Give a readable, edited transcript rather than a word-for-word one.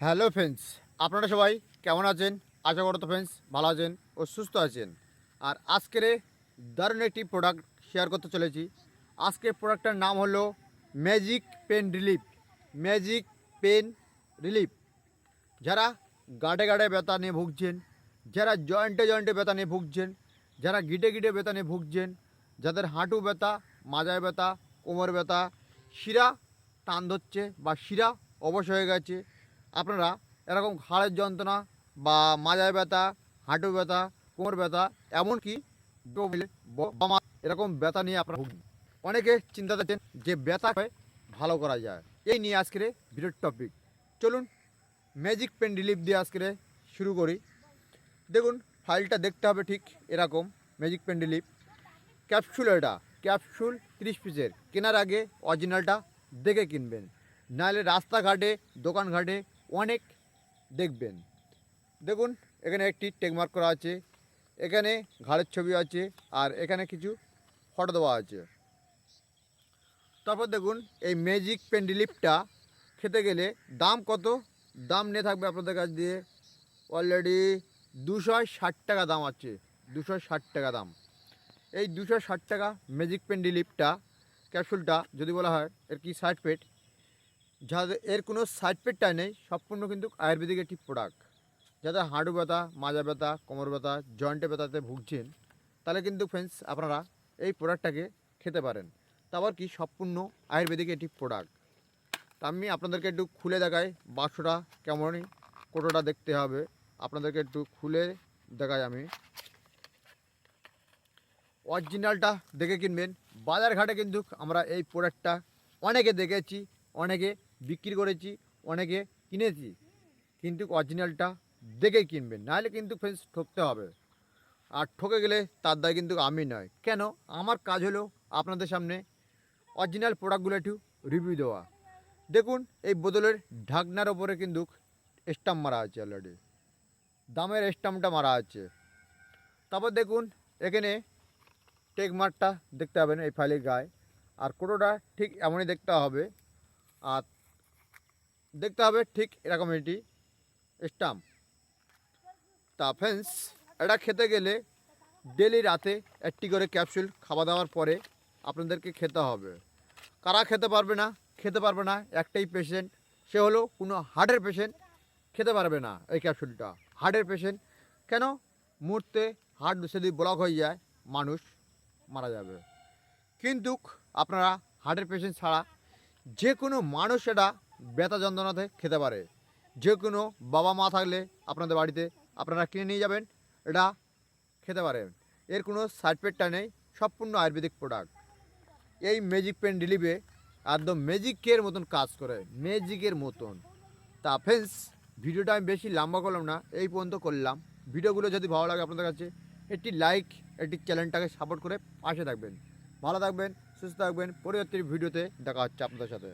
Hello friends, আপনারা সবাই কেমন আছেন? আশা করো তো ফ্রেন্ডস ভালো আছেন ও সুস্থ আছেন। আর আজকের দারুণ একটি প্রোডাক্ট শেয়ার করতে চলেছি। আজকের প্রোডাক্টটার নাম হলো magic pain relief. Magic pain relief. যারা গাঁটে গাঁটে ব্যথা নিয়ে ভুগছেন, যারা জয়েন্টে জয়েন্টে ব্যথা নিয়ে ভুগছেন, যারা গিটে গিটে ব্যথা নিয়ে ভুগছেন, যাদের হাঁটু ব্যথা, মাজায় ব্যথা, কোমর ব্যথা, শিরা টান ধরছে বা শিরা অবশ হয়ে গেছে, আপনারা এরকম ঘাড়ের যন্ত্রণা বা মাজায় ব্যথা, হাঁটু ব্যথা, কোমর ব্যথা, এমনকি বামা এরকম ব্যথা নিয়ে আপনারা ভুগছেন। অনেকে চিন্তা করছেন যে ব্যথা ভালো করা যায়। এই নিয়ে আজকের ভিডিওর টপিক। চলুন ম্যাজিক পেন রিলিফ দিয়ে আজকে শুরু করি। দেখুন, ফাইলটা দেখতে হবে ঠিক এরকম। ম্যাজিক পেন রিলিফ ক্যাপসুল, এটা ক্যাপসুল 30 পিসের। কেনার আগে অরিজিনালটা দেখে কিনবেন, নাহলে রাস্তাঘাটে দোকানঘাটে অনেক দেখবেন। দেখুন, এখানে একটি টেকমার্ক করা আছে, এখানে ঘাড়ের ছবি আছে, আর এখানে কিছু ফটো দেওয়া আছে। তারপর দেখুন, এই ম্যাজিক পেন রিলিফটা খেতে গেলে দাম কত? দাম নিয়ে থাকবে আপনাদের কাছ দিয়ে অলরেডি 260 টাকা দাম আছে। 260 টাকা দাম। এই 260 টাকা ম্যাজিক পেন রিলিফটা ক্যাপসুলটা যদি বলা হয় এর কি সাইড ইফেক্ট, যাদের এর কোনো সাইড ইফেক্টটাই নেই, সম্পূর্ণ কিন্তু আয়ুর্বেদিক একটি প্রোডাক্ট। যাদের হাঁটু ব্যথা, মাজা ব্যথা, কোমর ব্যথা, জয়েন্টে ব্যথাতে ভুগছেন, তাহলে কিন্তু ফ্রেন্ডস আপনারা এই প্রোডাক্টটাকে খেতে পারেন। তারপর কি সম্পূর্ণ আয়ুর্বেদিক একটি প্রোডাক্ট। তা আমি আপনাদেরকে একটু খুলে দেখাই বাক্সটা কেমনই, কোটোটা দেখতে হবে আপনাদেরকে, একটু খুলে দেখাই আমি। অরিজিনালটা দেখে কিনবেন। বাজার ঘাটে কিন্তু আমরা এই প্রোডাক্টটা অনেকে দেখেছি, অনেকে বিক্রি করেছি, অনেকে কিনেছি, কিন্তু অরিজিনালটা দেখে কিনবেন, নাহলে কিন্তু ফ্রেন্ডস ঠকতে হবে। আর ঠকে গেলে তার দায় কিন্তু আমি নয়। কেন? আমার কাজ হলো আপনাদের সামনে অরিজিনাল প্রোডাক্টগুলো একটু রিভিউ দেওয়া। দেখুন, এই বোতলের ঢাকনার ওপরে কিন্তু স্টাম্প মারা আছে, অলরেডি দামের স্টাম্পটা মারা আছে। তারপর দেখুন, এখানে টেকমার্কটা দেখতে হবে না এই ফাইলের গায়ে, আর কোটোটা ঠিক এমনই দেখতে হবে, আর দেখতে হবে ঠিক এরকম এটি স্টাম্প। তা ফ্রেন্ডস, এটা খেতে গেলে ডেলি রাতে একটি করে ক্যাপসুল খাওয়া দাওয়ার পরে আপনাদেরকে খেতে হবে। কারা খেতে পারবে না? খেতে পারবে না একটাই পেশেন্ট, সে হলো কোনো হার্টের পেশেন্ট। খেতে পারবে না এই ক্যাপসুলটা হার্টের পেশেন্ট। কেন? মুহূর্তে হার্ট যদি ব্লক হয়ে যায় মানুষ মারা যাবে। কিন্তু আপনারা হার্টের পেশেন্ট ছাড়া যে কোনো মানুষ এটা ব্যথা যন্ত্রণাতে খেতে পারে। যে কোনো বাবা মা থাকলে আপনাদের বাড়িতে আপনারা কিনে নিয়ে যাবেন, এটা খেতে পারেন। এর কোনো সাইড ইফেক্টটা নেই, সম্পূর্ণ আয়ুর্বেদিক প্রোডাক্ট। এই ম্যাজিক পেন রিলিফে একদম ম্যাজিকের মতন কাজ করে, ম্যাজিকের মতন। তা ফ্রেন্ডস, ভিডিওটা আমি বেশি লম্বা করলাম না, এই পর্যন্ত করলাম। ভিডিওগুলো যদি ভালো লাগে আপনাদের কাছে, একটি লাইক, একটি চ্যানেলটাকে সাপোর্ট করে পাশে থাকবেন। ভালো থাকবেন, সুস্থ থাকবেন। পরবর্তী ভিডিওতে দেখা হচ্ছে আপনাদের সাথে।